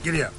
Giddy up.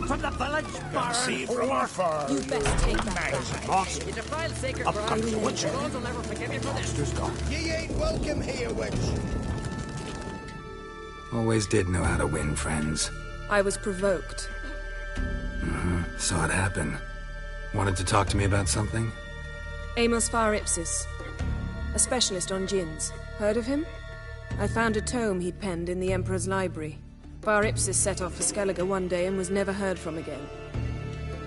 From the village bar See from afar. You best take that back. You defile sacred ground. The Lords will never forgive you for this. Ye ain't welcome here, witch. Always did know how to win friends. I was provoked. Saw it happen. Wanted to talk to me about something? Amos Far Ipsis, a specialist on djinns. Heard of him? I found a tome he'd penned in the Emperor's library. Far Ipsis set off for Skellige one day and was never heard from again.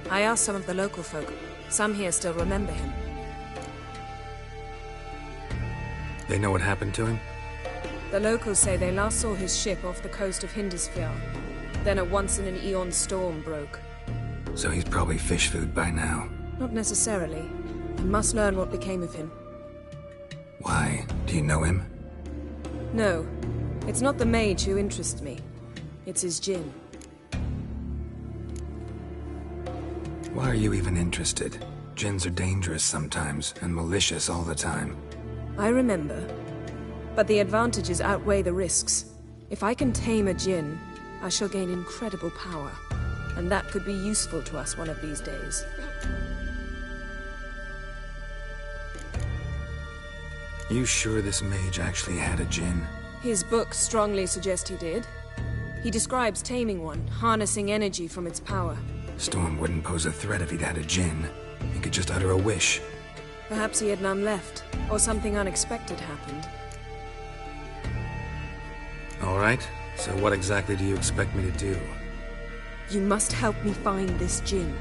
I asked some of the local folk. Some here still remember him. They know what happened to him? The locals say they last saw his ship off the coast of Hindisfjord. Then a once-in-an-eon storm broke. So he's probably fish food by now. Not necessarily. I must learn what became of him. Why? Do you know him? No. It's not the mage who interests me. It's his djinn. Why are you even interested? Djinns are dangerous sometimes, and malicious all the time. I remember. But the advantages outweigh the risks. If I can tame a djinn, I shall gain incredible power. And that could be useful to us one of these days. You sure this mage actually had a djinn? His books strongly suggest he did. He describes taming one, harnessing energy from its power. Storm wouldn't pose a threat if he'd had a djinn. He could just utter a wish. Perhaps he had none left, or something unexpected happened. All right, so what exactly do you expect me to do? You must help me find this djinn.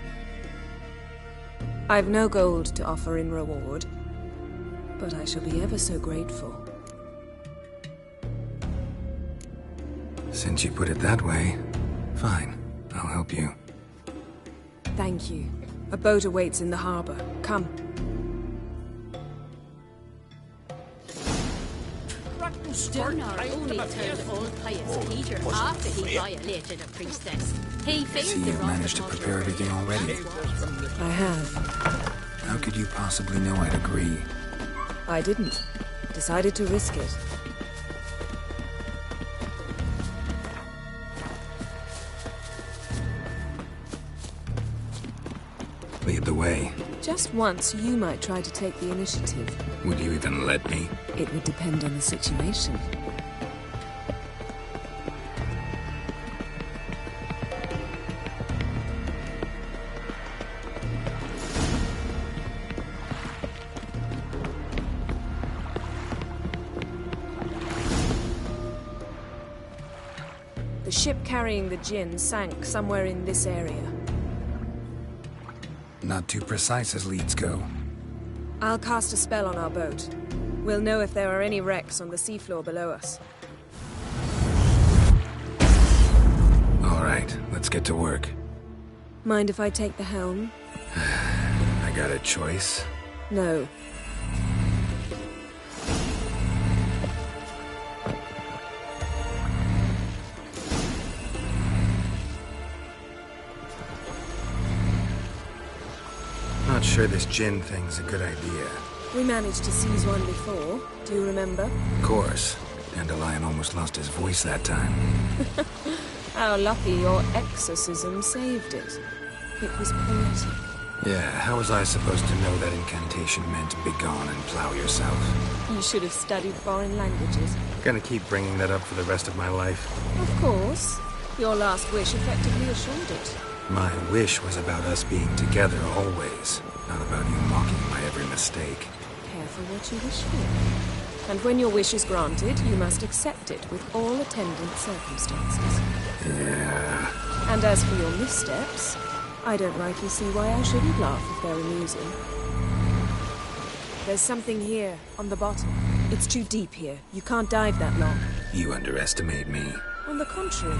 I've no gold to offer in reward, but I shall be ever so grateful. Since you put it that way, fine. I'll help you. Thank you. A boat awaits in the harbor. Come. Donar only turned old pious Peter after he violated a priestess. He failed See, you've managed to prepare everything already. I have. How could you possibly know I'd agree? I didn't. Decided to risk it. Lead the way. Just once, you might try to take the initiative. Would you even let me? It would depend on the situation. The ship carrying the djinn sank somewhere in this area. Not too precise as leads go. I'll cast a spell on our boat. We'll know if there are any wrecks on the seafloor below us. All right, let's get to work. Mind if I take the helm? I got a choice. No. Not sure this djinn thing's a good idea. We managed to seize one before. Do you remember? Of course. Dandelion almost lost his voice that time. How lucky your exorcism saved it. It was poetic. Yeah, how was I supposed to know that incantation meant begone and plow yourself? You should have studied foreign languages. Gonna keep bringing that up for the rest of my life. Of course. Your last wish effectively assured it. My wish was about us being together always, not about you mocking my every mistake. Careful what you wish for. And when your wish is granted, you must accept it with all attendant circumstances. Yeah. And as for your missteps, I don't rightly see why I shouldn't laugh if they're amusing. There's something here, on the bottom. It's too deep here. You can't dive that long. You underestimate me. On the contrary.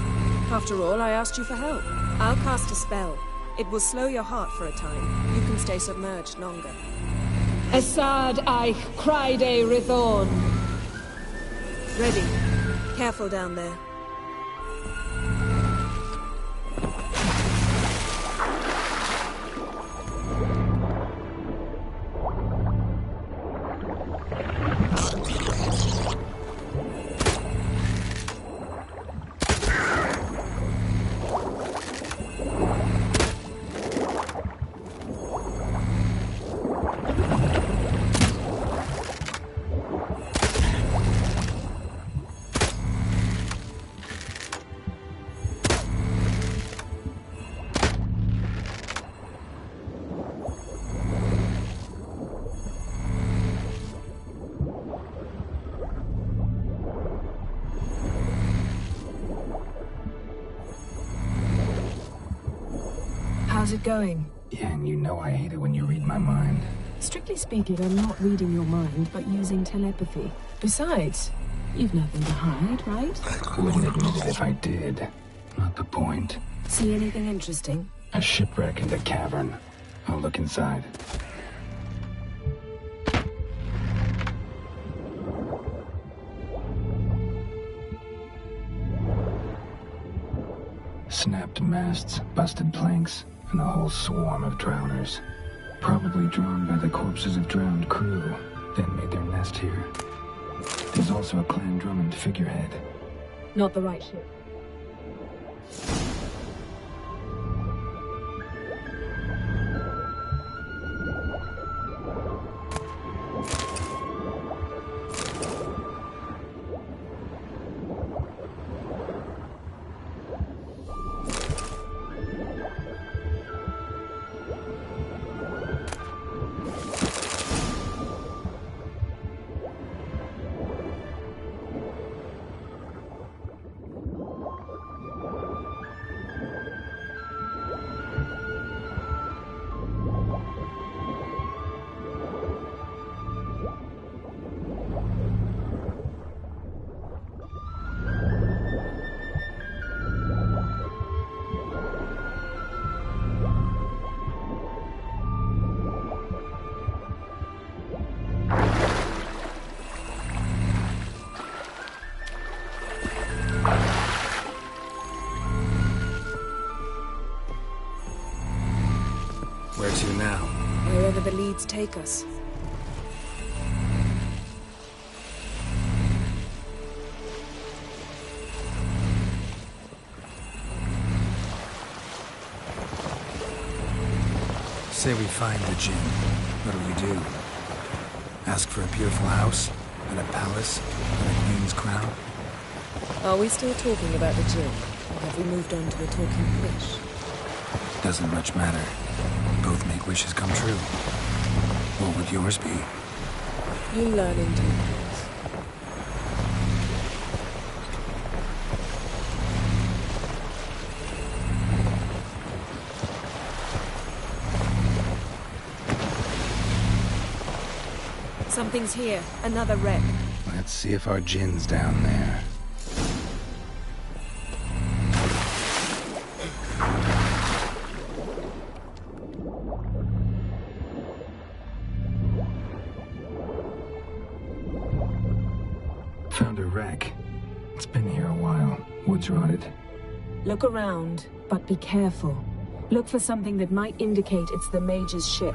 After all, I asked you for help. I'll cast a spell. It will slow your heart for a time. You can stay submerged longer. Esad Eich Cryde Rithorn. Ready. Careful down there. How's it going? Yeah, and you know I hate it when you read my mind. Strictly speaking, I'm not reading your mind, but using telepathy. Besides, you've nothing to hide, right? I wouldn't admit it if I did. Not the point. See anything interesting? A shipwreck in the cavern. I'll look inside. Snapped masts, busted planks, and a whole swarm of drowners. Probably drawn by the corpses of drowned crew, then made their nest here. There's also a Clan Drummond figurehead. Not the right ship. Where to now? Wherever the leads take us. Say we find the Jinn. What do we do? Ask for a beautiful house? And a palace? And a queen's crown? Are we still talking about the Jinn? Or have we moved on to a talking fish? Doesn't much matter. Both make wishes come true. What would yours be? You learn in due course. Something's here. Another wreck. Let's see if our Jinn's down there. Found a wreck. It's been here a while. Wood's rotted. Look around, but be careful. Look for something that might indicate it's the Mage's ship.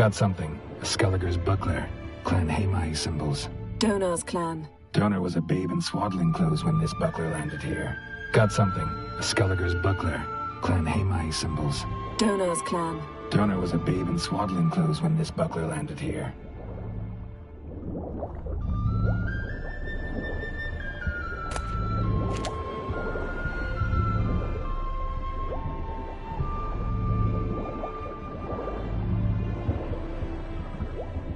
Got something. A Skelliger's buckler. Clan Haimai symbols. Donar's clan. Donar was a babe in swaddling clothes when this buckler landed here. Got something. A Skelliger's buckler. Clan Haimai symbols. Donar's clan. Donar was a babe in swaddling clothes when this buckler landed here.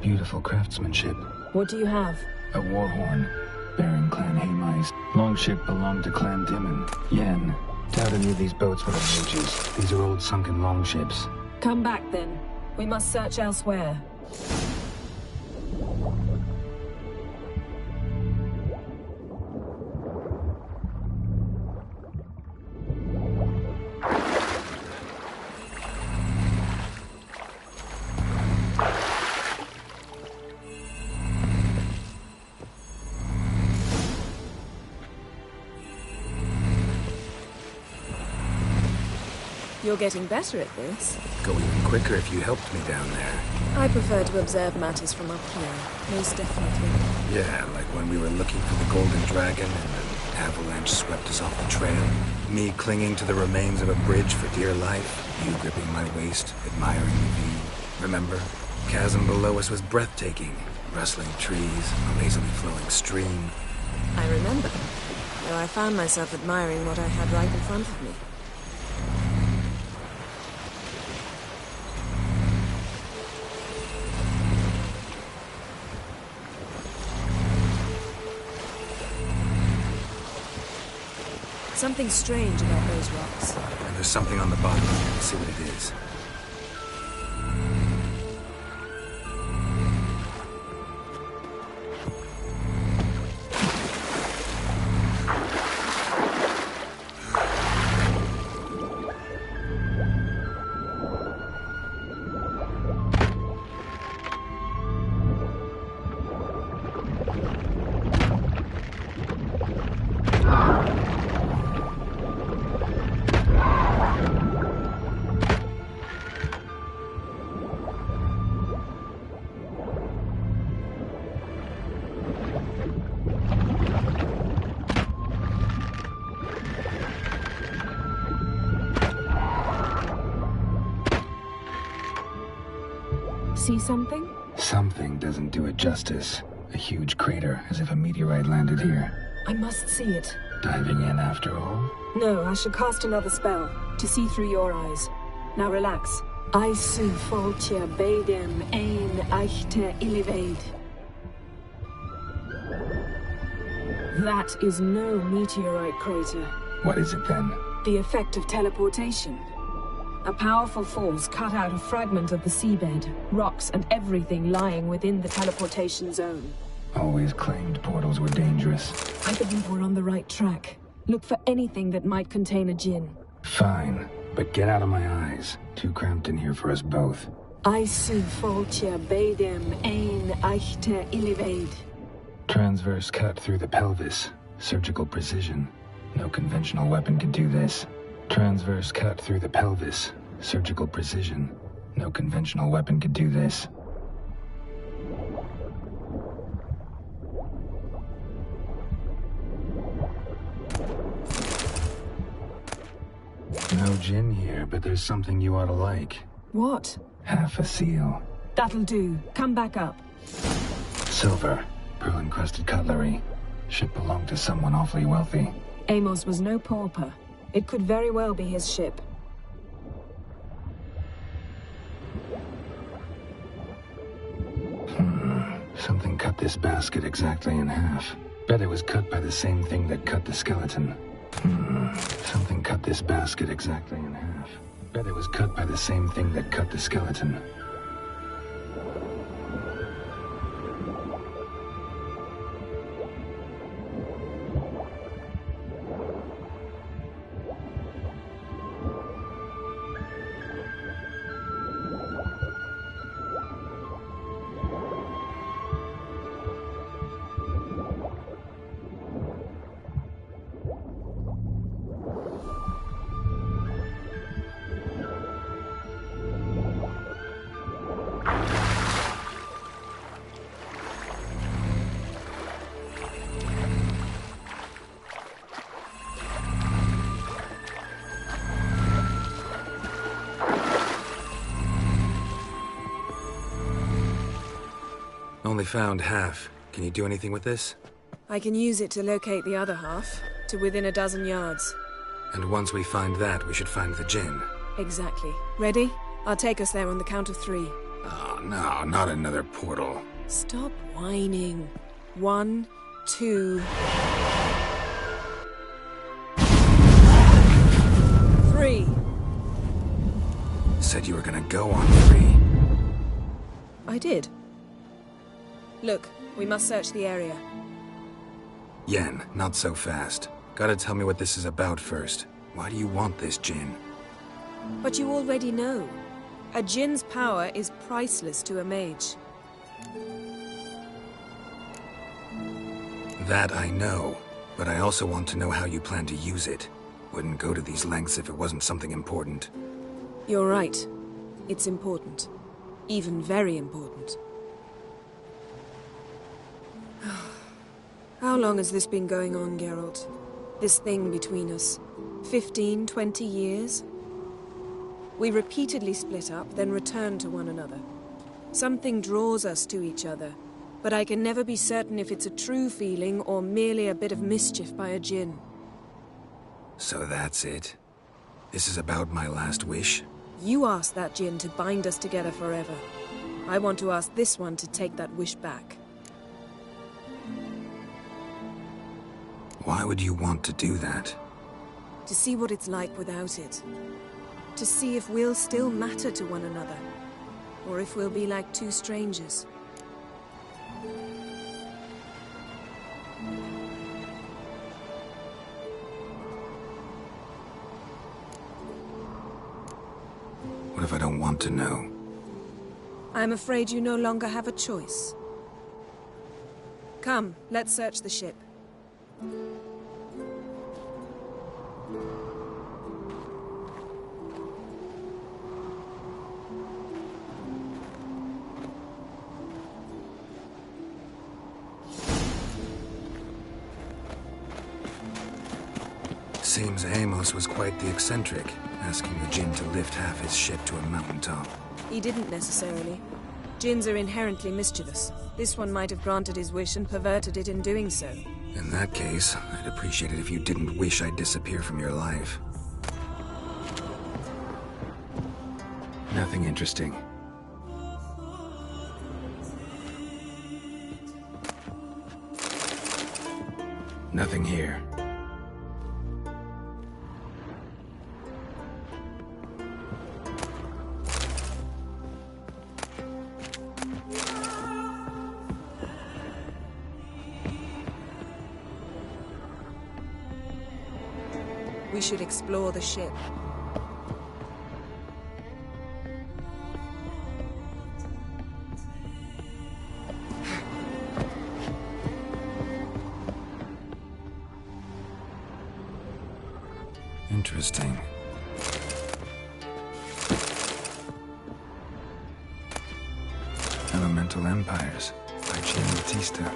Beautiful craftsmanship. What do you have? A war horn, bearing Clan Haimai's. Longship belonged to Clan Dimon. Yen. Doubt any of these boats would have mages. These are old sunken longships. Come back then. We must search elsewhere. You're getting better at this. Go even quicker if you helped me down there. I prefer to observe matters from up here, most definitely. Yeah, like when we were looking for the Golden Dragon and an avalanche swept us off the trail. Me clinging to the remains of a bridge for dear life. You gripping my waist, admiring the view. Remember? Chasm below us was breathtaking. Rustling trees, a lazily flowing stream. I remember, though I found myself admiring what I had right in front of me. Something strange about those rocks. And there's something on the bottom. Let's see what it is. See something? Something doesn't do it justice. A huge crater, as if a meteorite landed here. I must see it. Diving in after all? No, I shall cast another spell, to see through your eyes. Now relax. Aisu foltia beidem ein eichte illivaid. That is no meteorite crater. What is it then? The effect of teleportation. A powerful force cut out a fragment of the seabed, rocks and everything lying within the teleportation zone. Always claimed portals were dangerous. I believe we're on the right track. Look for anything that might contain a djinn. Fine, but get out of my eyes. Too cramped in here for us both. Aisu foltia beidem ein eichte illivaid. Transverse cut through the pelvis. Surgical precision. No conventional weapon could do this. Transverse cut through the pelvis. Surgical precision. No conventional weapon could do this. No djinn here, but there's something you ought to like. What? Half a seal. That'll do. Come back up. Silver. Pearl-encrusted cutlery. Ship belonged to someone awfully wealthy. Amos was no pauper. It could very well be his ship. Something cut this basket exactly in half. Bet it was cut by the same thing that cut the skeleton. Something cut this basket exactly in half. Bet it was cut by the same thing that cut the skeleton. Only found half. Can you do anything with this? I can use it to locate the other half, to within a dozen yards. And once we find that, we should find the Jinn. Exactly. Ready? I'll take us there on the count of 3. Oh, no, not another portal. Stop whining. 1, 2... 3. Said you were gonna go on 3. I did. Look, we must search the area. Yen, not so fast. Gotta tell me what this is about first. Why do you want this Jinn? But you already know. A Jinn's power is priceless to a mage. That I know, but I also want to know how you plan to use it. Wouldn't go to these lengths if it wasn't something important. You're right. It's important. Even very important. How long has this been going on, Geralt? This thing between us? 15, 20 years? We repeatedly split up, then returned to one another. Something draws us to each other, but I can never be certain if it's a true feeling or merely a bit of mischief by a Jinn. So that's it? This is about my last wish? You asked that Jinn to bind us together forever. I want to ask this one to take that wish back. Why would you want to do that? To see what it's like without it. To see if we'll still matter to one another. Or if we'll be like two strangers. What if I don't want to know? I'm afraid you no longer have a choice. Come, let's search the ship. Seems Amos was quite the eccentric, asking the Jinn to lift half his ship to a mountaintop. He didn't necessarily. Jinns are inherently mischievous. This one might have granted his wish and perverted it in doing so. In that case, I'd appreciate it if you didn't wish I'd disappear from your life. Nothing interesting. Nothing here. We should explore the ship. Interesting. Elemental Empires by Jean Batista.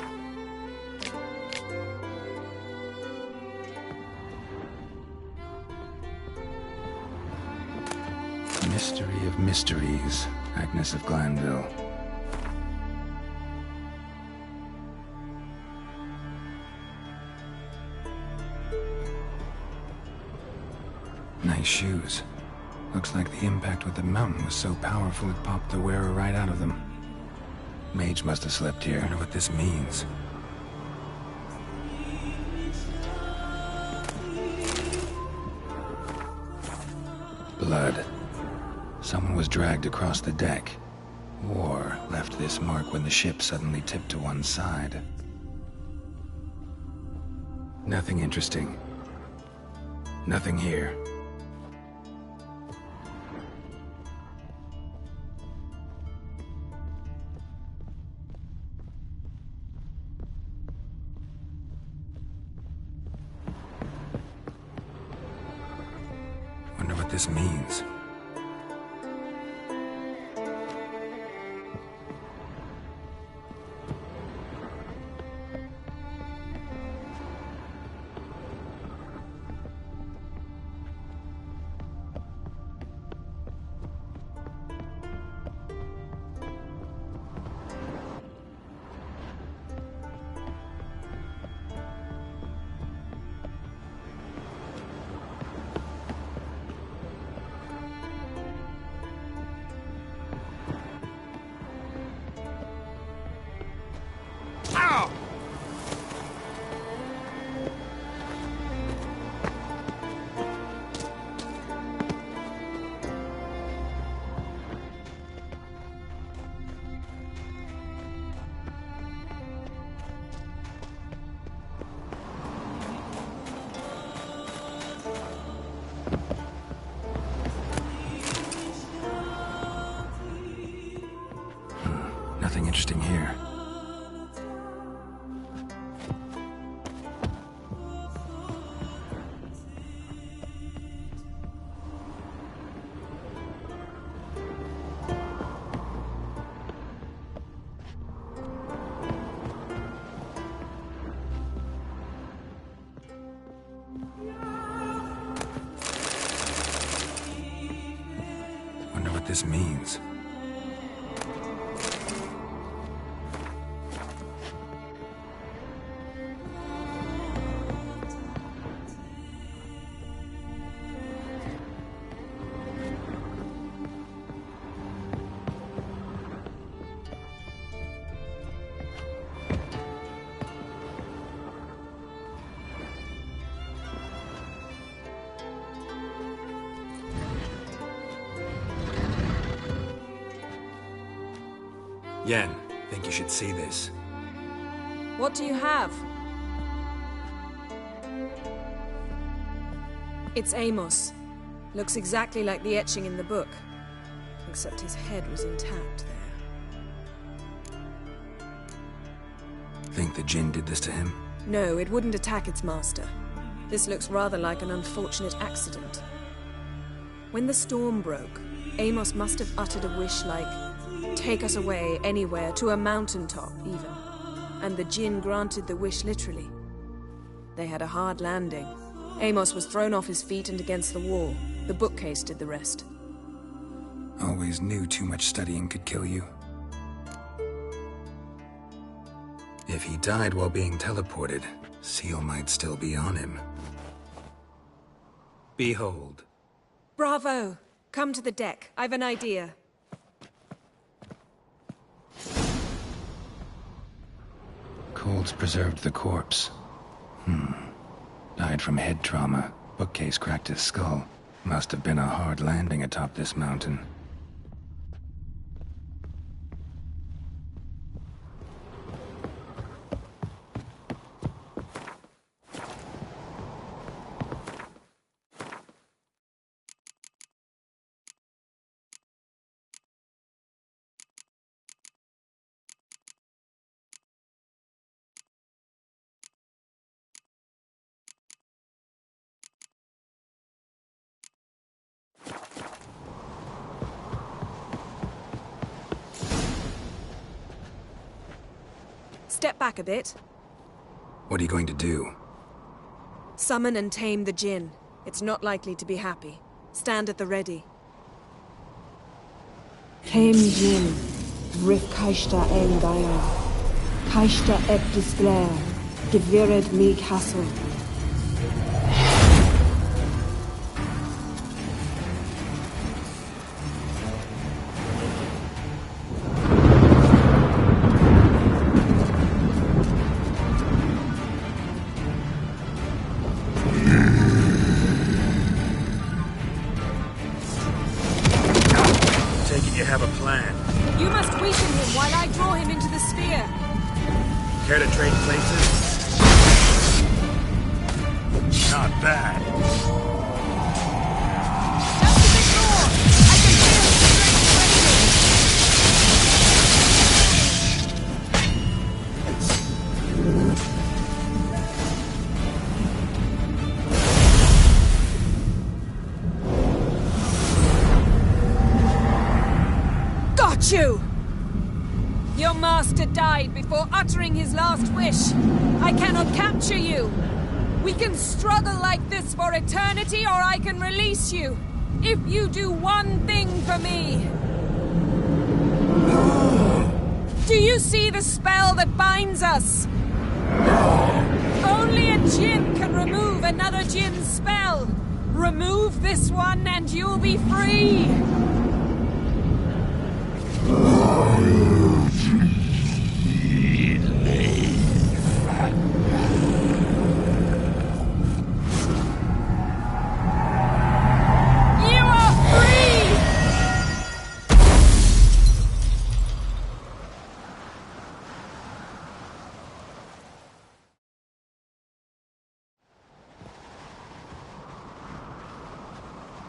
Mystery of Mysteries, Agnes of Glanville. Nice shoes. Looks like the impact with the mountain was so powerful it popped the wearer right out of them. Mage must have slept here. I wonder what this means. Blood. Someone was dragged across the deck. Or left this mark when the ship suddenly tipped to one side. Nothing interesting. Nothing here. Wonder what this means. this means. Yen, think you should see this. What do you have? It's Amos. Looks exactly like the etching in the book. Except his head was intact there. Think the Jinn did this to him? No, it wouldn't attack its master. This looks rather like an unfortunate accident. When the storm broke, Amos must have uttered a wish like, "Take us away, anywhere, to a mountaintop, even." And the Jinn granted the wish literally. They had a hard landing. Amos was thrown off his feet and against the wall. The bookcase did the rest. Always knew too much studying could kill you. If he died while being teleported, Seal might still be on him. Behold. Bravo! Come to the deck. I've an idea. Cold's preserved the corpse. Died from head trauma. Bookcase cracked his skull. Must have been a hard landing atop this mountain. Step back a bit. What are you going to do? Summon and tame the Jinn. It's not likely to be happy. Stand at the ready. Tame Jinn, Rick Kaishta en Gaia, Kaishta et Displair, Gevired me Castle. You have a plan. You must weaken him while I draw him into the sphere. Care to trade places? Not bad. Just a bit more! I can feel the Got you! Your master died before uttering his last wish. I cannot capture you. We can struggle like this for eternity, or I can release you. If you do one thing for me. Do you see the spell that binds us? Only a Jinn can remove another Jinn's spell. Remove this one and you'll be free.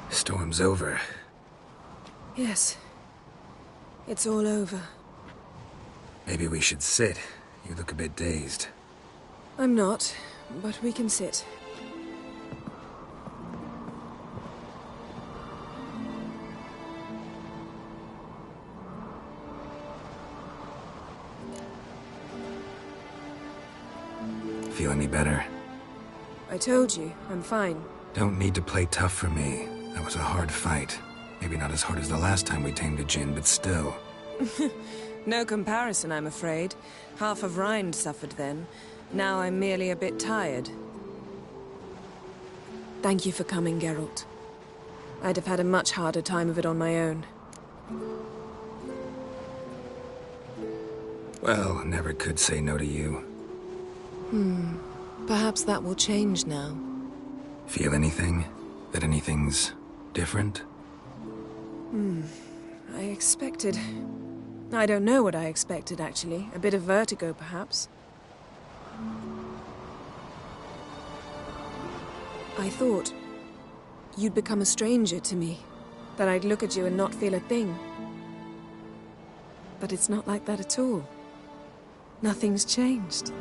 Storm's over. Yes. It's all over. Maybe we should sit. You look a bit dazed. I'm not, but we can sit. Feel any better? I told you, I'm fine. Don't need to play tough for me. That was a hard fight. Maybe not as hard as the last time we tamed a djinn, but still. No comparison, I'm afraid. Half of Rind suffered then. Now I'm merely a bit tired. Thank you for coming, Geralt. I'd have had a much harder time of it on my own. Well, never could say no to you. Perhaps that will change now. Feel anything? That anything's different? I expected... I don't know what I expected, actually. A bit of vertigo, perhaps. I thought you'd become a stranger to me. That I'd look at you and not feel a thing. But it's not like that at all. Nothing's changed.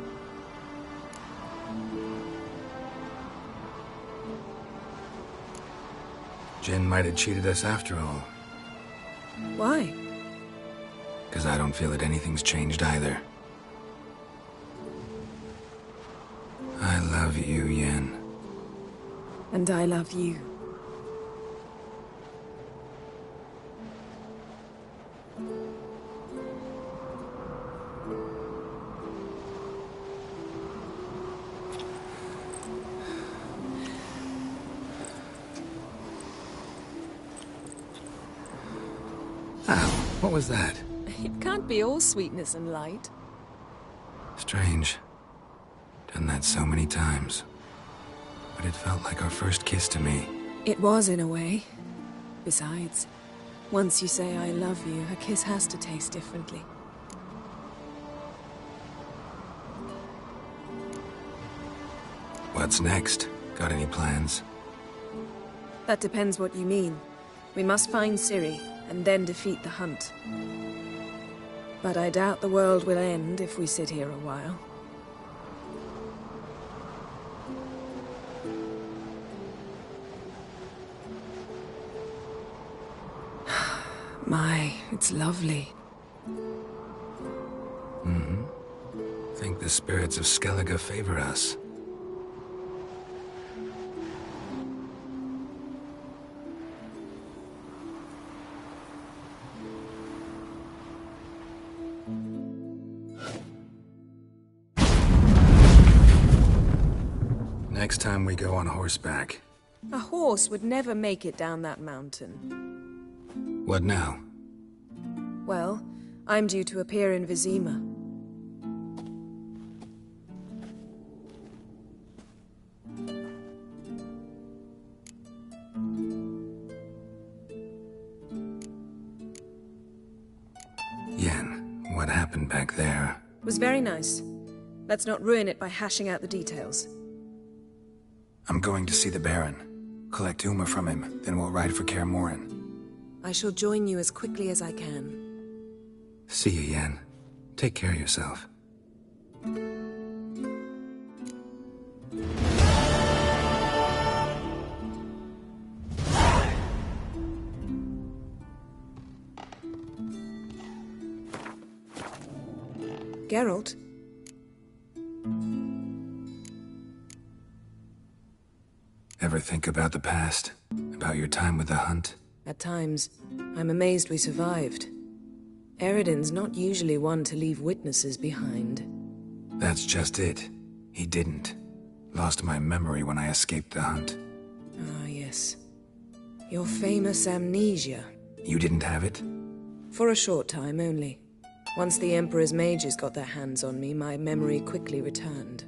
Jinn might have cheated us after all. Why? Because I don't feel that anything's changed either. I love you, Yen. And I love you. Ow, what was that? It can't be all sweetness and light. Strange. Done that so many times. But it felt like our first kiss to me. It was, in a way. Besides, once you say I love you, a kiss has to taste differently. What's next? Got any plans? That depends what you mean. We must find Ciri, and then defeat the hunt. But I doubt the world will end if we sit here a while. My, it's lovely. Think the spirits of Skellige favor us. Next time we go on horseback. A horse would never make it down that mountain. What now? Well, I'm due to appear in Vizima. Yen, what happened back there? It was very nice. Let's not ruin it by hashing out the details. I'm going to see the Baron. Collect Uma from him, then we'll ride for Kaer Morhen. I shall join you as quickly as I can. See you, Yen. Take care of yourself. Geralt? Ever think about the past? About your time with the hunt? At times, I'm amazed we survived. Eredin's not usually one to leave witnesses behind. That's just it. He didn't. Lost my memory when I escaped the hunt. Ah, yes. Your famous amnesia. You didn't have it? For a short time only. Once the Emperor's mages got their hands on me, my memory quickly returned.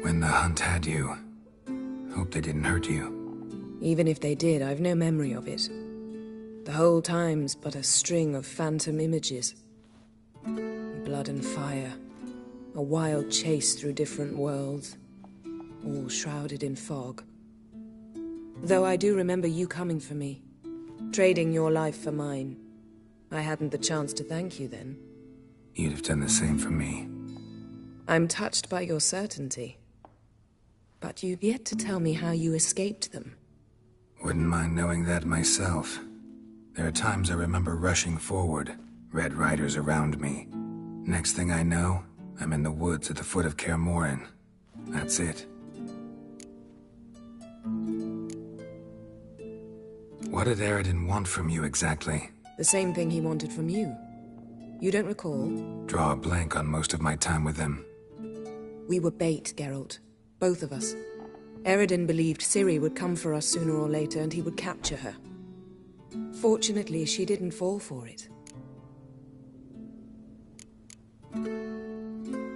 When the hunt had you, hope they didn't hurt you. Even if they did, I've no memory of it. The whole time's but a string of phantom images. Blood and fire. A wild chase through different worlds. All shrouded in fog. Though I do remember you coming for me. Trading your life for mine. I hadn't the chance to thank you then. You'd have done the same for me. I'm touched by your certainty. But you've yet to tell me how you escaped them. Wouldn't mind knowing that myself. There are times I remember rushing forward, Red Riders around me. Next thing I know, I'm in the woods at the foot of Kaer Morhen. That's it. What did Aridin want from you exactly? The same thing he wanted from you. You don't recall? Draw a blank on most of my time with him. We were bait, Geralt. Both of us. Aridin believed Ciri would come for us sooner or later and he would capture her. Fortunately, she didn't fall for it.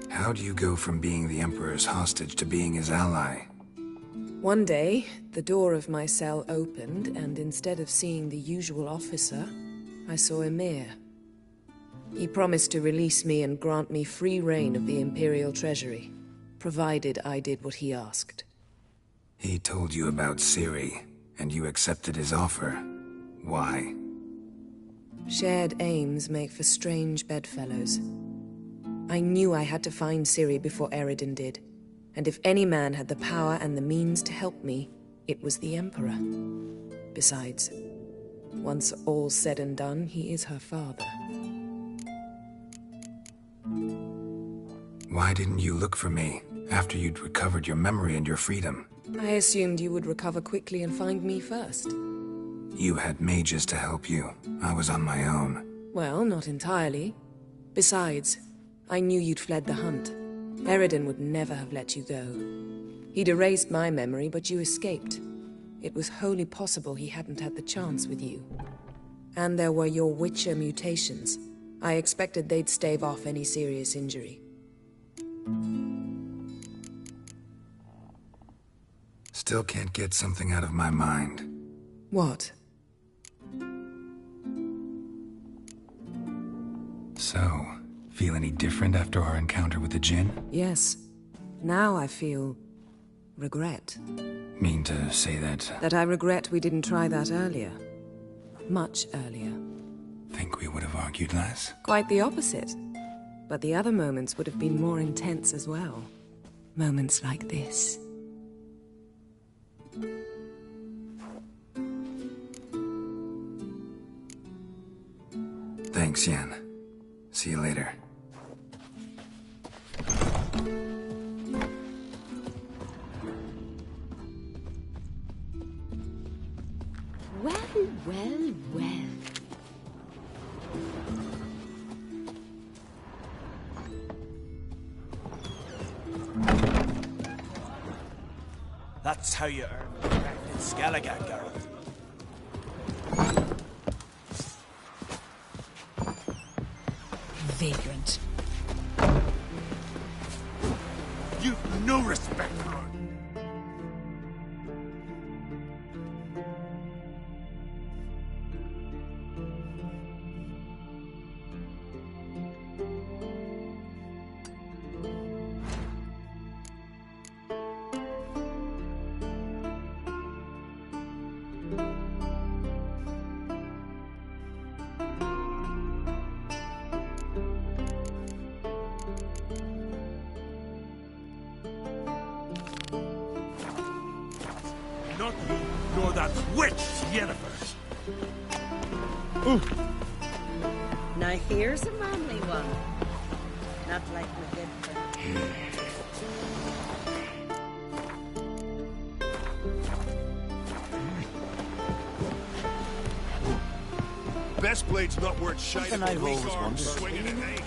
How do you go from being the Emperor's hostage to being his ally? One day, the door of my cell opened, and instead of seeing the usual officer, I saw Emir. He promised to release me and grant me free reign of the Imperial Treasury, provided I did what he asked. He told you about Ciri, and you accepted his offer. Why? Shared aims make for strange bedfellows. I knew I had to find Ciri before Aridin did, and if any man had the power and the means to help me, it was the Emperor. Besides, once all's said and done, he is her father. Why didn't you look for me after you'd recovered your memory and your freedom? I assumed you would recover quickly and find me first. You had mages to help you. I was on my own. Well, not entirely. Besides, I knew you'd fled the hunt. Aridin would never have let you go. He'd erased my memory, but you escaped. It was wholly possible he hadn't had the chance with you. And there were your Witcher mutations. I expected they'd stave off any serious injury. Still can't get something out of my mind. What? So, feel any different after our encounter with the Djinn? Yes. Now I feel regret. Mean to say that? That I regret we didn't try that earlier. Much earlier. Think we would have argued less? Quite the opposite. But the other moments would have been more intense as well. Moments like this. Thanks, Yen. See you later. Well, well, well. That's how you earn respect in Skellige, Geralt. Vagrant. You've no respect for her. Not you, nor that witch, Yennefer. Now here's a manly one. Not like my good friend. Best blade's not worth shite. Something I've always wondered.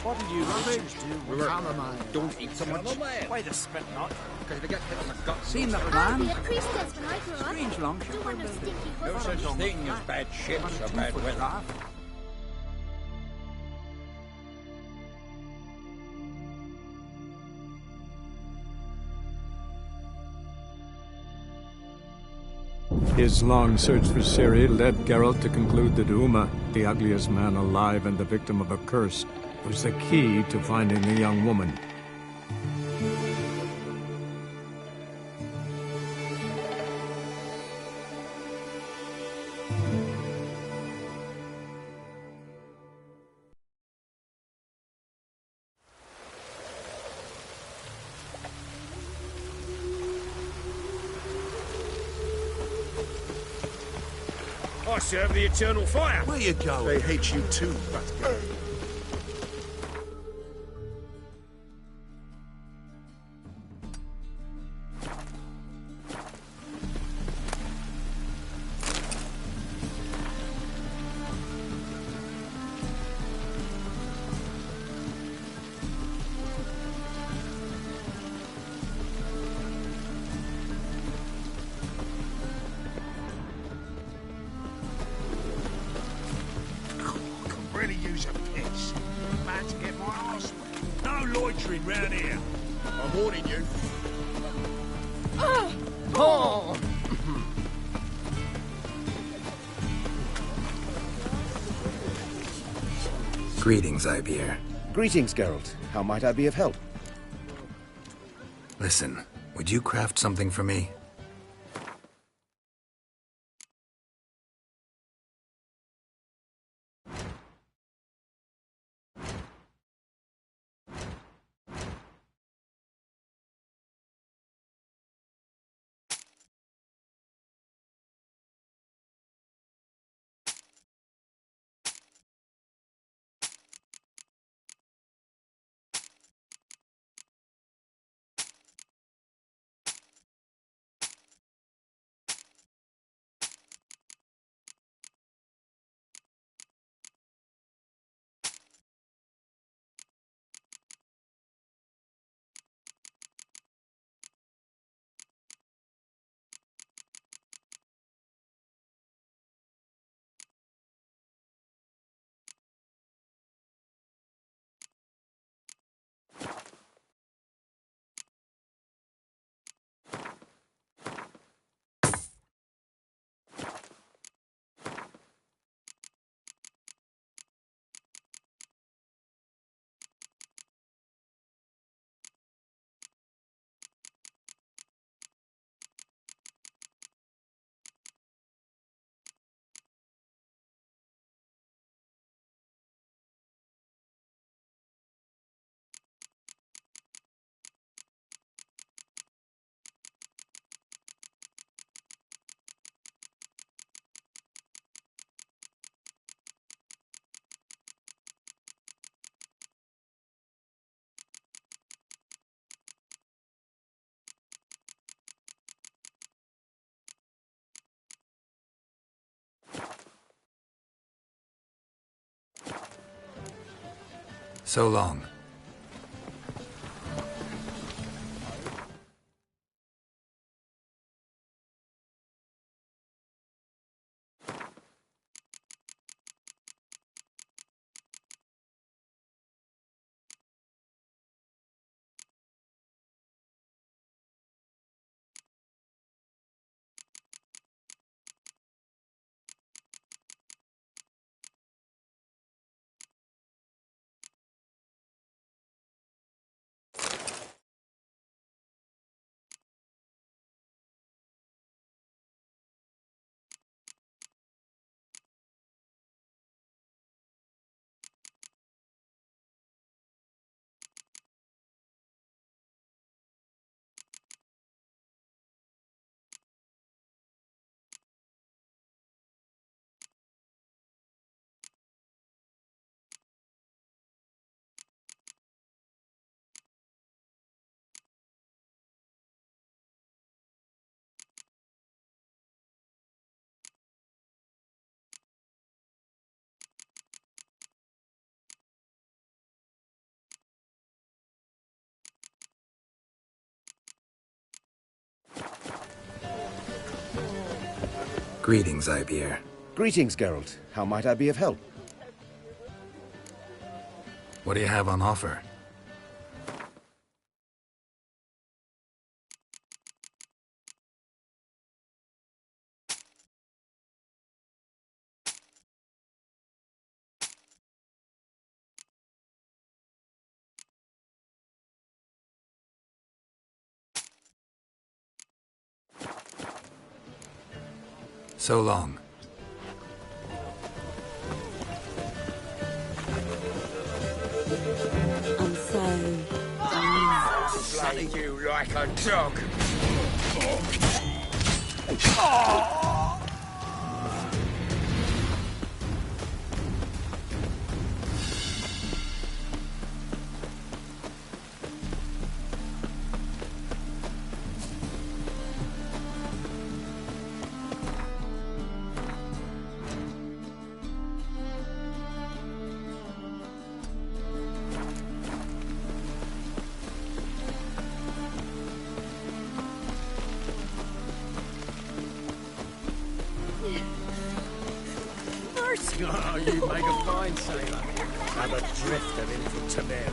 What did you witches do? Don't eat so much. Why the spit not? Because they get hit on the gut. Seen the I'll plan? be a priestess when I grow up. Strange long I don't want no stinky No husband. such thing as bad ships or bad weather. His long search for Ciri led Geralt to conclude that Uma, the ugliest man alive and the victim of a curse, was the key to finding the young woman. I serve the eternal fire. Where you going? They hate you too, bastard. use a piss. Man to get my arse wet. No loitering round here. I'm warning you. Oh! Greetings, Ibeer. Greetings, Geralt. How might I be of help? Listen, would you craft something for me? So long. Greetings, Ibeer. Greetings, Geralt. How might I be of help? What do you have on offer? So long. I'm so... Bloody you like a dog. Oh, you make a fine sailor. have a drifter into Temeria.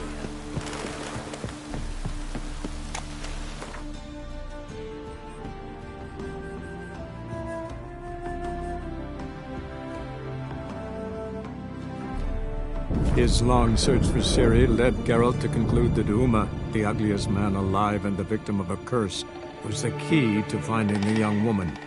His long search for Ciri led Geralt to conclude that Uma, the ugliest man alive and the victim of a curse, was the key to finding the young woman.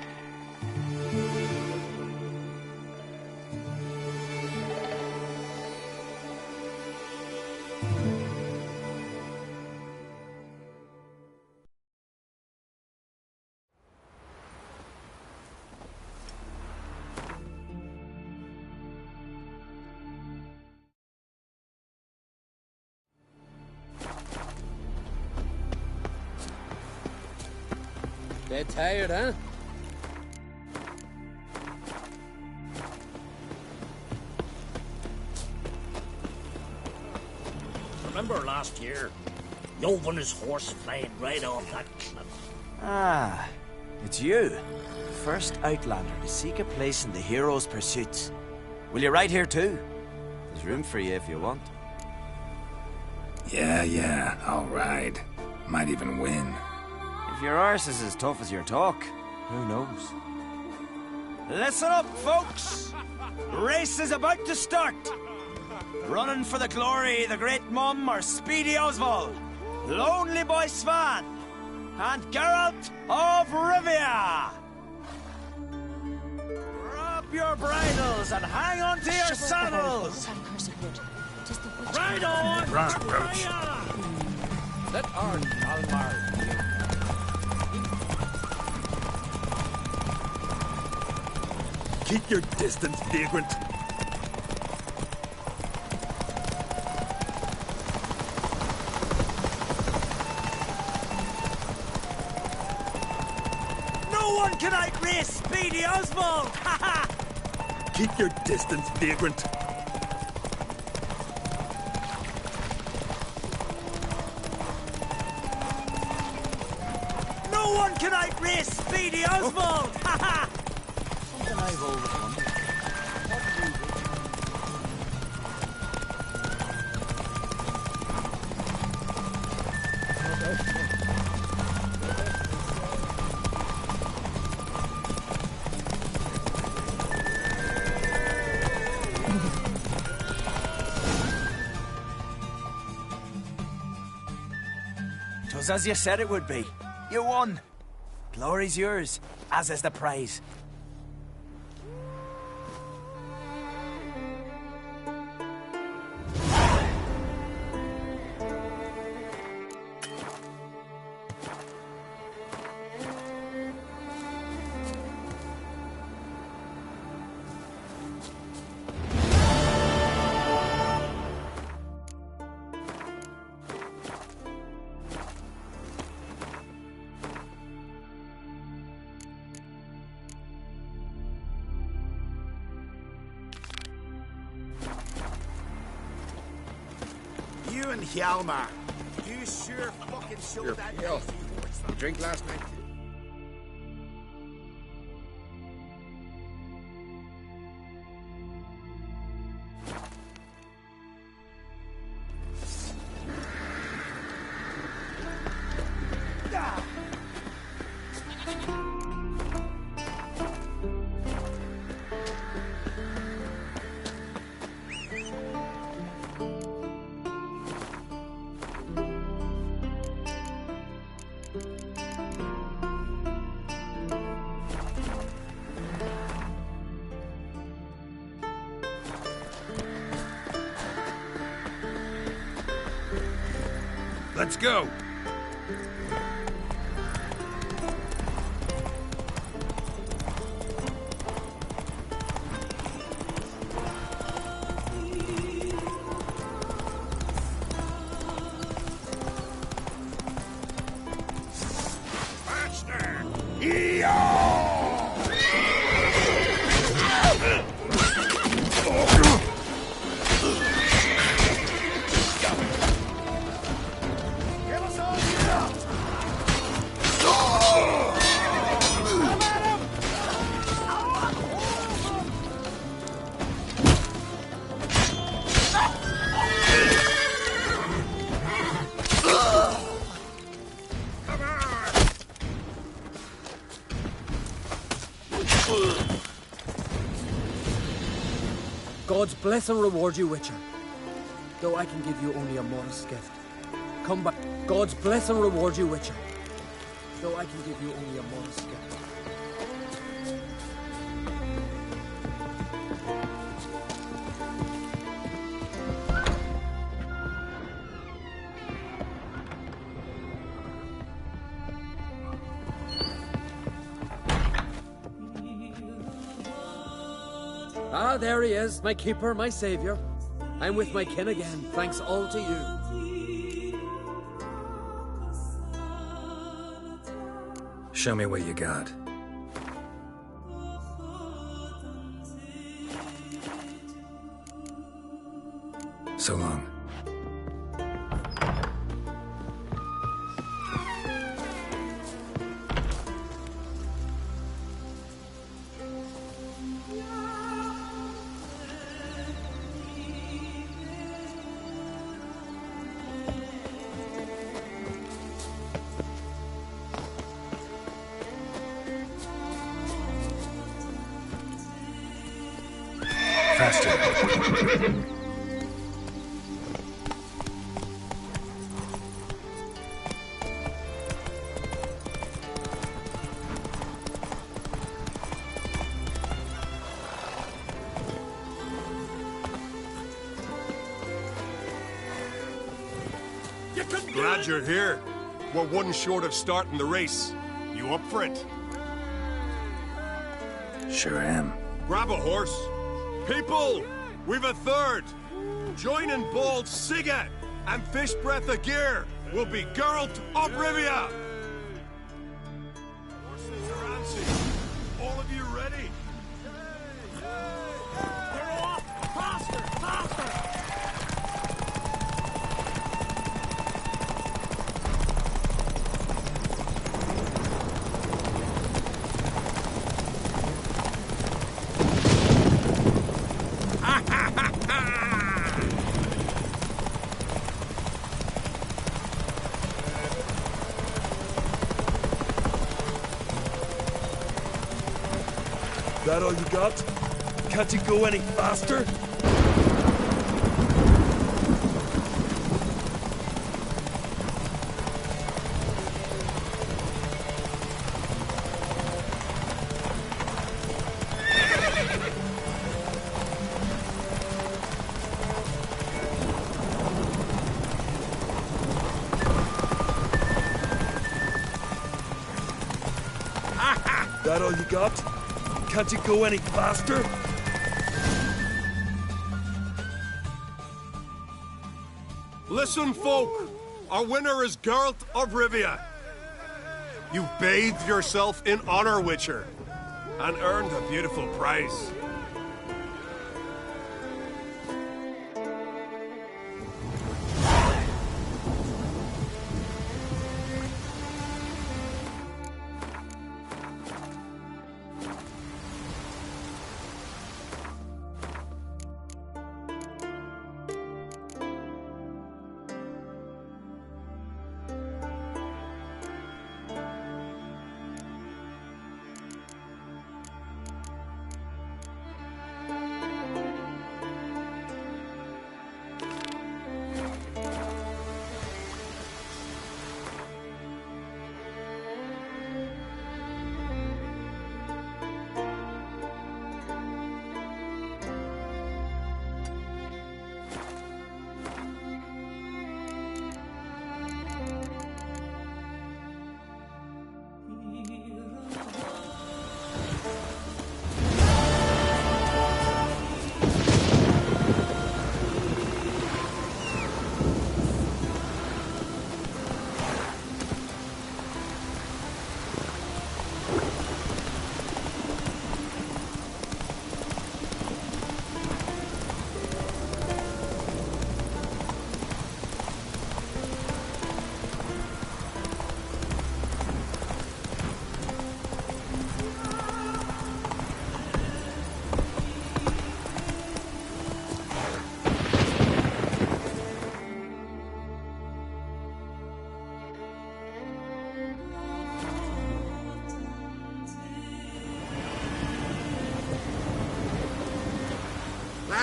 Bit tired, huh? Remember last year? Yov and his horse flying right off that cliff. Ah, it's you. First Outlander to seek a place in the hero's pursuits. Will you ride here too? There's room for you if you want. Yeah, I'll ride. Might even win. If your arse is as tough as your talk, who knows? Listen up, folks! Race is about to start! Running for the glory, the Great Mum, or Speedy Oswald, Lonely Boy Svan, and Geralt of Rivia! Grab your bridles and hang on to your saddles! Ride on! Run, Roach. Let our Kalmar. Keep your distance, vagrant. No one can outrace Speedy Oswald! Ha ha! Keep your distance, vagrant. No one can outrace Speedy Oswald! Ha ha! Something I've always wondered. Twas as you said it would be. You won. Glory's yours, as is the prize. You and Hjalmar. You sure fucking showed that Yo, crazy horse. you drink last night? Let's go. Faster! God's bless and reward you, Witcher. Though I can give you only a modest gift. Come back. God's bless and reward you, Witcher. Though I can give you only a modest gift. Ah, there he is, my keeper, my savior. I'm with my kin again, thanks all to you. Show me what you got. So long. Faster. Glad you're here. We're one short of starting the race. You up for it? Sure am. Grab a horse. People, we've a third. Joining Bald Siga and Fish Breath of Gear will be Geralt of Rivia. Horses are antsy. All of you ready? They're off! Faster! Faster! That all you got? Can't you go any faster? That all you got? Can't you go any faster? Listen, folk. Our winner is Geralt of Rivia. You've bathed yourself in honor, Witcher, and earned a beautiful prize.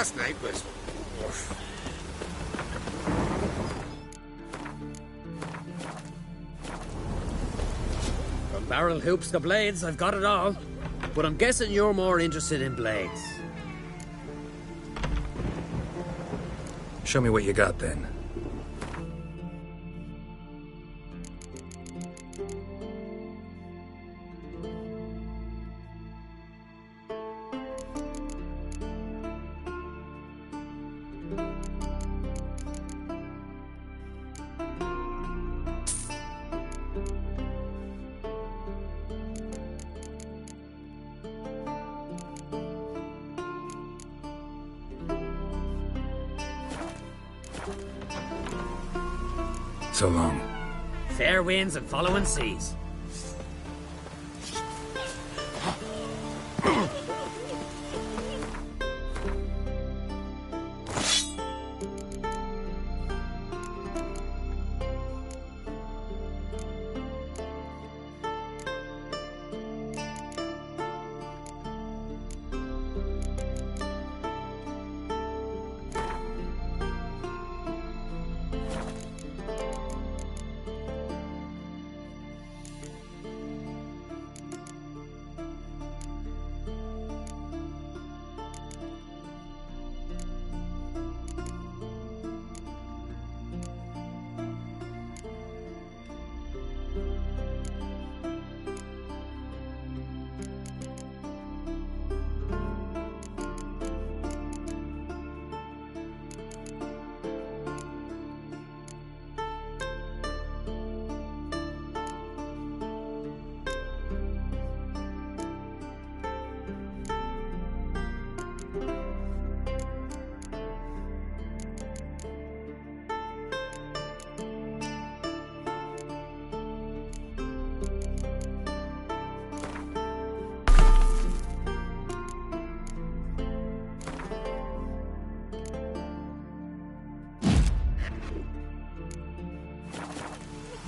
last night was... From barrel hoops to blades, I've got it all. But I'm guessing you're more interested in blades. Show me what you got, then. So long. Fair winds and following seas.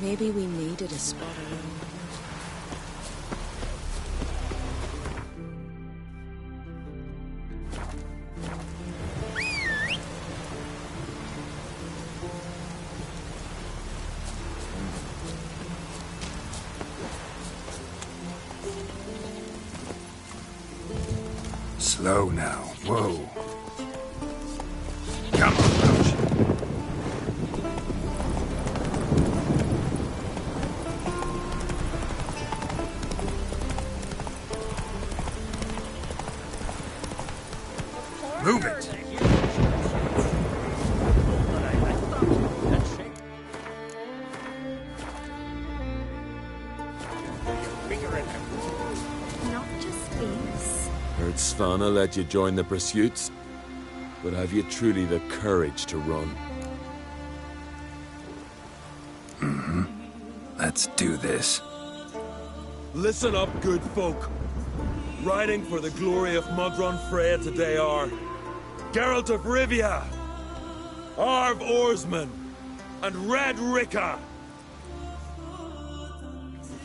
Maybe we needed a spot alone. Slow now. Whoa. Come on, Roach. Move it. Not just these. Heard Svanna let you join the pursuits, but have you truly the courage to run? Mm-hmm. Let's do this. Listen up, good folk. Riding for the glory of Modron Freya today are Geralt of Rivia, Arv Oarsman, and Red Ricka.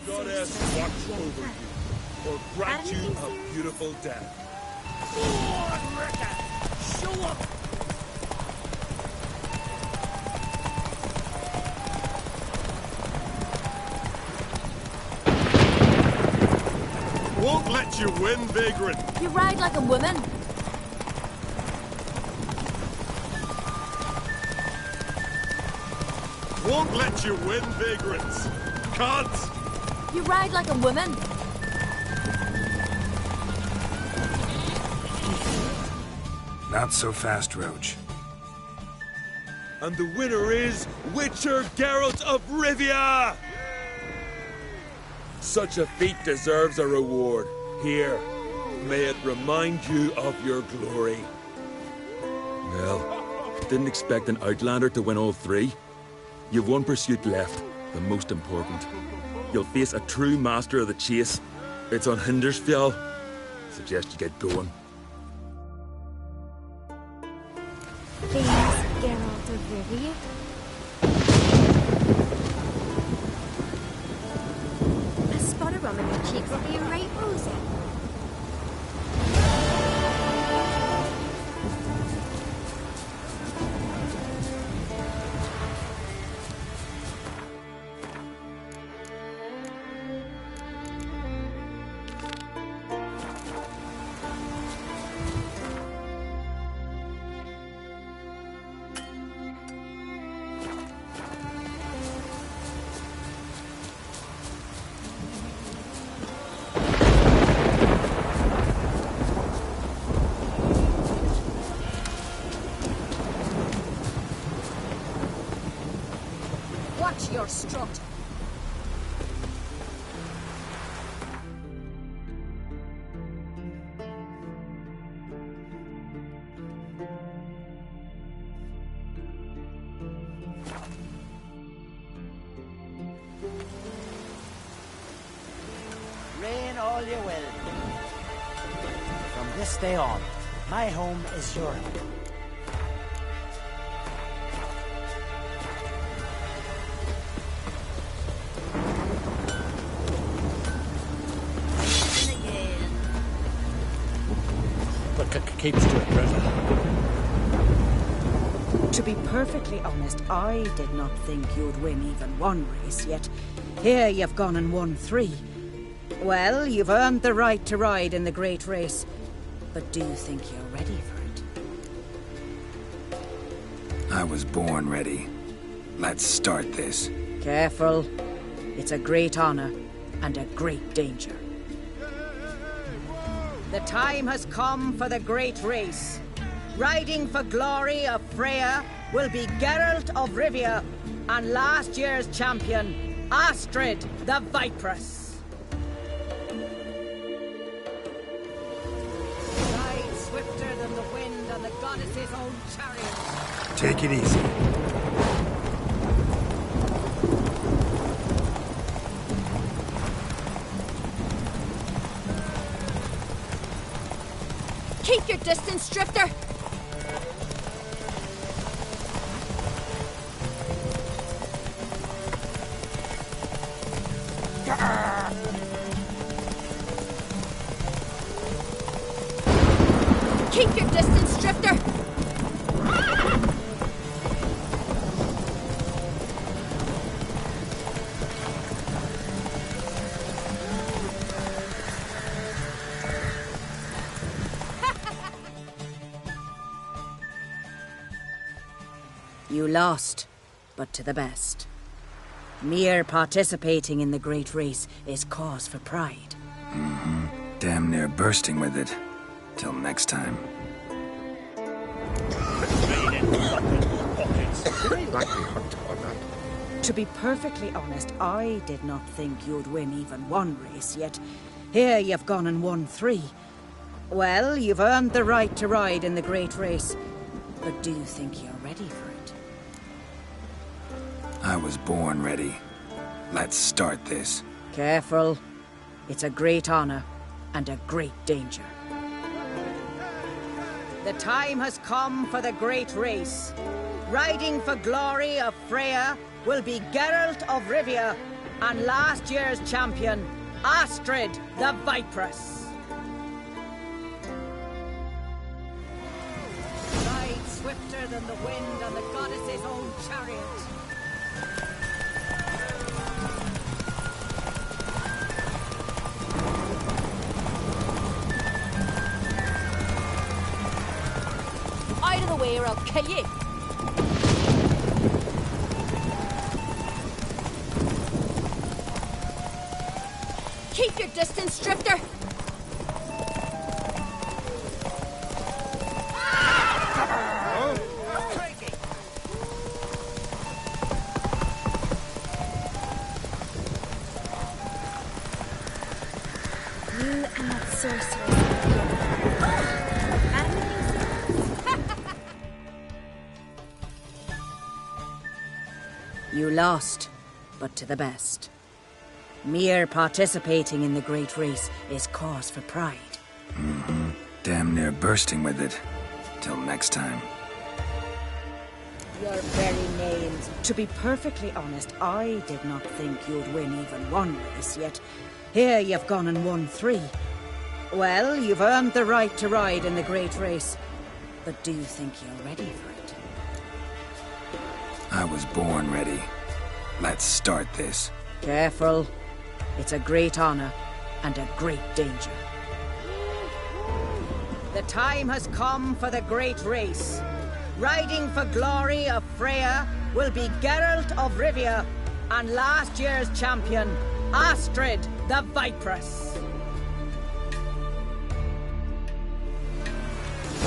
Goddess watch over you, or grant you a beautiful death. Show up! Won't let you win, Vagrant. You ride like a woman. Won't let you win, Vagrants. Can't. You ride like a woman. Not so fast, Roach. And the winner is Witcher Geralt of Rivia! Such a feat deserves a reward. Here, may it remind you of your glory. Well, didn't expect an Outlander to win all three. You've one pursuit left, the most important. You'll face a true master of the chase. It's on Hindersfjall. Suggest you get going. Famous Geralt of Rivia. A spot of rum in your cheeks will be a right rosy. Watch your strut. Reign all you will. From this day on, my home is Europe. But keep straight, brother. To be perfectly honest, I did not think you'd win even one race, yet here you've gone and won 3. Well, you've earned the right to ride in the great race, but do you think you're ready for it? I was born ready. Let's start this. Careful. It's a great honor and a great danger. The time has come for the great race. Riding for glory of Freya will be Geralt of Rivia and last year's champion, Astrid the Viperess. Ride swifter than the wind on the goddess's own chariot. Take it easy. Keep your distance, Drifter! Keep your distance, Drifter! You lost, but to the best. Mere participating in the great race is cause for pride. Mm-hmm. Damn near bursting with it. Till next time. To be perfectly honest, I did not think you'd win even one race, yet here you've gone and won 3. Well, you've earned the right to ride in the great race, but do you think you're ready for it? I was born ready. Let's start this. Careful. It's a great honor and a great danger. The time has come for the great race. Riding for glory of Freya will be Geralt of Rivia and last year's champion, Astrid the Viperess. Ride swifter than the wind on the goddess's own chariot. Out of the way or I'll kill you! Keep your distance, Drifter! You and that sorceress. You lost, but to the best. Mere participating in the great race is cause for pride. Mm-hmm. Damn near bursting with it. Till next time. Your very names. To be perfectly honest, I did not think you'd win even one race, yet here you've gone and won 3. Well, you've earned the right to ride in the great race, but do you think you're ready for it? I was born ready. Let's start this. Careful. It's a great honor and a great danger. The time has come for the great race. Riding for glory of Freya will be Geralt of Rivia and last year's champion, Astrid the Viperess.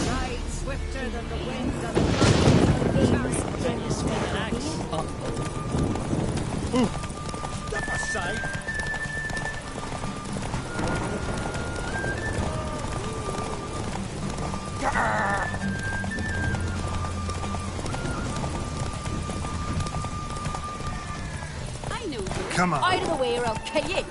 Ride swifter than the wind and the chariot. Come on. Out of the way or I'll kill you.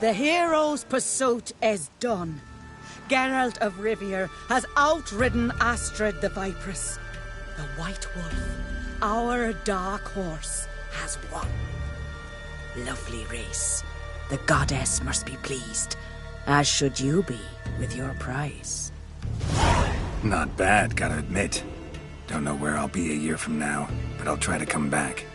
The hero's pursuit is done. Geralt of Rivia has outridden Astrid the Vipress. The White Wolf, our dark horse, has won. Lovely race. The goddess must be pleased, as should you be with your prize. Not bad, gotta admit. Don't know where I'll be a year from now, but I'll try to come back.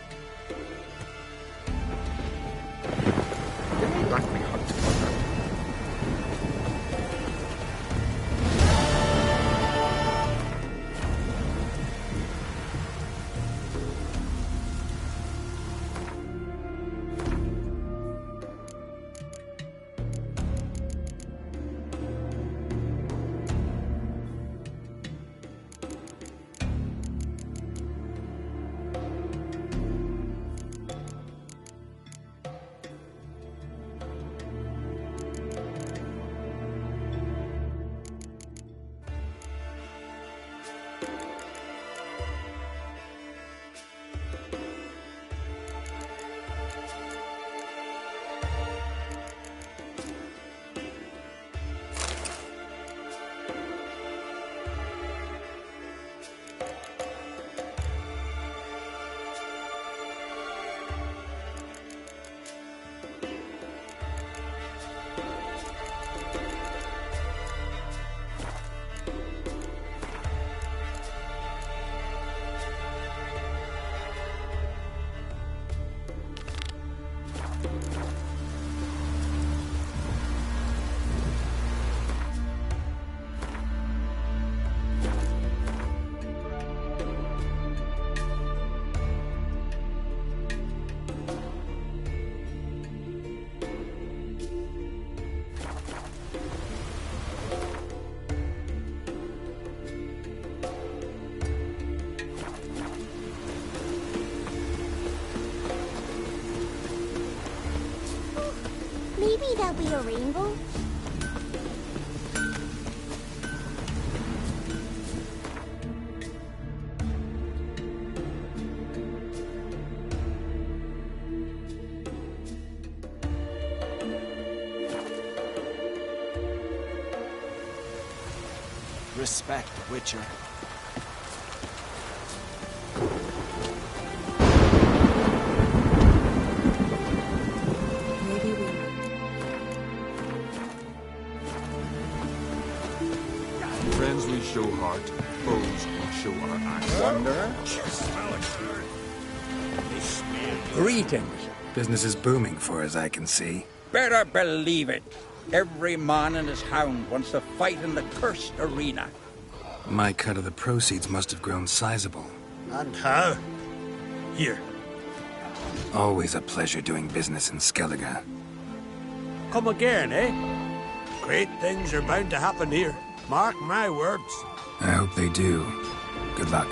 Maybe there'll be a rainbow. Respect, Witcher. Friends we show heart, foes we show our axe. Wanderer? Greetings. Business is booming for as I can see. Better believe it. Every man and his hound wants to fight in the cursed arena. My cut of the proceeds must have grown sizable. And how? Here. Always a pleasure doing business in Skellige. Come again, eh? Great things are bound to happen here. Mark my words. I hope they do. Good luck.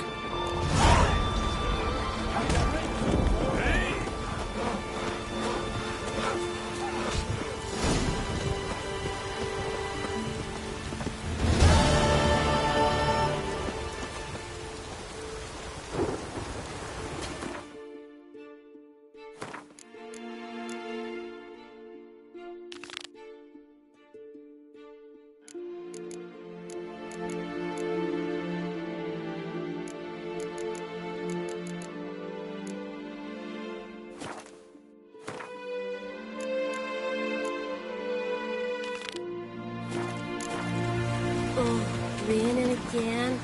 Raining again.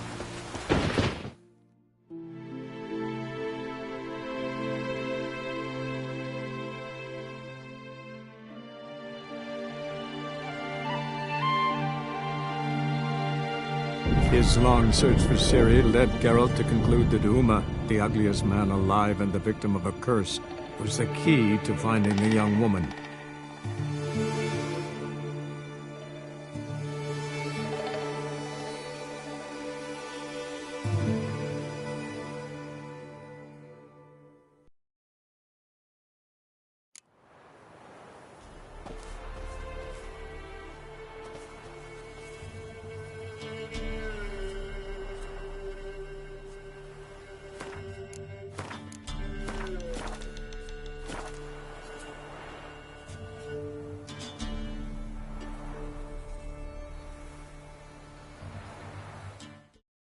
His long search for Ciri led Geralt to conclude that Uma, the ugliest man alive and the victim of a curse, was the key to finding the young woman.